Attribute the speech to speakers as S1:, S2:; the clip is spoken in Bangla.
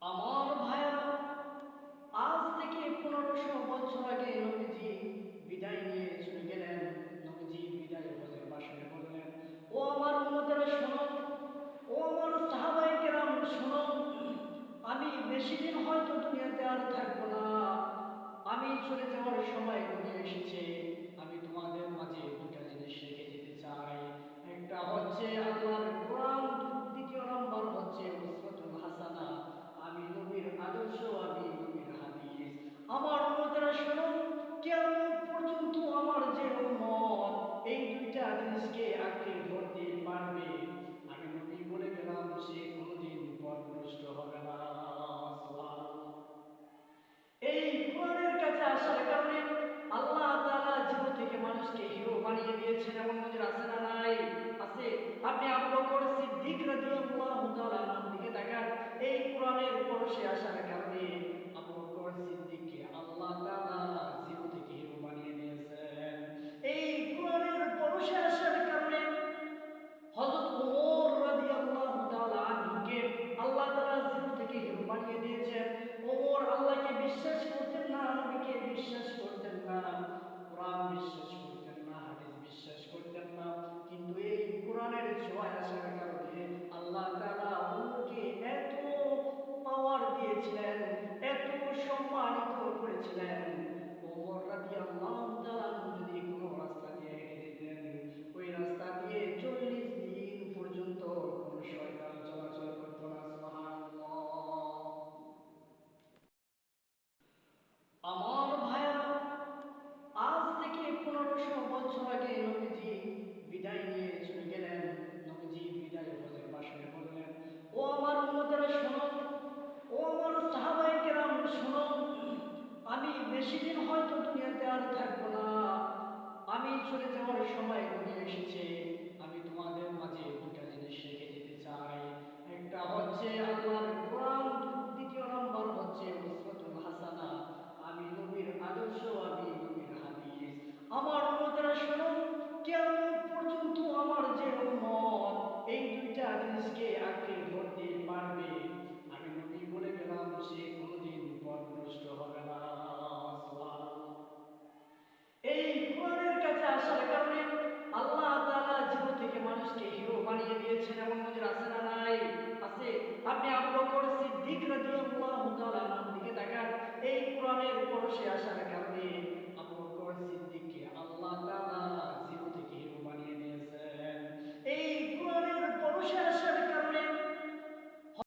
S1: আমার ভাইয়েরা, আজ থেকে 1500 বছর আগে নবীজি বিদায় নিয়ে চলে গেলেন। নবীজি বিদায় হজের ভাষণে বললেন, ও আমার উম্মতেরা শোনো, ও আমার সাহাবায়ে কেরাম শোনো, আমি বেশি দিন হয়তো দুনিয়াতে আর থাকবো না। আমি চলে যাওয়ার সময় ঘনিয়ে এসেছে। আমি তোমাদের মাঝে দুটা জিনিস রেখে যেতে চাই। একটা হচ্ছে আল্লাহর কোরআন, দ্বিতীয় নম্বর হচ্ছে উসওয়াতুল হাসানা। আমি নবীর আদর্শ, আমি নবীর হাদিস। আমার উম্মতেরা শোনো, কিয়ামত পর্যন্ত আমার যে উম্মত এই দুইটা জিনিসকে আঁকড়ে ধরতে পারবে, আমি নবী বলে গেলাম, সে কোনোদিন পথভ্রষ্ট হবে না। সুবহানাল্লাহ। এই কোরআনের কাছে আসার কারণে আল্লাহ তাআলা জীবন থেকে মানুষকে হিরো বানিয়ে দিয়েছেন। এমন নজির আছে না নাই? আছে। আপনি আবু বকর সিদ্দিক রাদিয়াল্লাহু তাআলা আনহুর দিকে তাকান। এই কোরআনের পরশে আসার কারণে আবু বকর সিদ্দিককে আল্লাহ তাআলা জীবন থেকে হিরো বানিয়ে দিয়েছেন। এই কোরআনের পরশে আসার কারণে হযরত ওমর রাদিয়াল্লাহু তাআলা আনহুকে আল্লাহ তাআলা জীবন থেকে হিরো বানিয়ে দিয়েছেন। ওমর আল্লাহকে বিশ্বাস করতেন না, নবীকে বিশ্বাস করতেন না, কোরআন বিশ্বাস করতেন না, হাদিস বিশ্বাস করতেন না। কিন্তু এই কোরআনের ছোঁয়ায় আসার কারণে আল্লাহ তাআলা ওমরকে এত পাওয়ার দিয়েছিলেন, এত সম্মানিত করেছিলেন। ওমর রাদিয়াল্লাহু তাআলা আনহু যদি কোনো রাস্তা দিয়ে হেঁটে যেতেন, ওই রাস্তা দিয়ে 40 দিন পর্যন্ত কোনো শয়তান চলাচল করতো না। সুবহানাল্লাহ। আমার ভাইয়েরা, আজ থেকে 1500 বছর আগে নবীজি বিদায় নিয়ে চলে গেলেন। নবীজি বিদায় হজের ভাষণে বললেন, ও আমার উম্মতেরা শোনো, ও আমার সাহাবায়ে কেরাম শোনো, আমি বেশি দিন হয়তো দুনিয়াতে আর থাকবো না। আমি চলে যাওয়ার সময় ঘনিয়ে এসেছে। আমি তোমাদের মাঝে দুটা জিনিস রেখে যেতে চাই।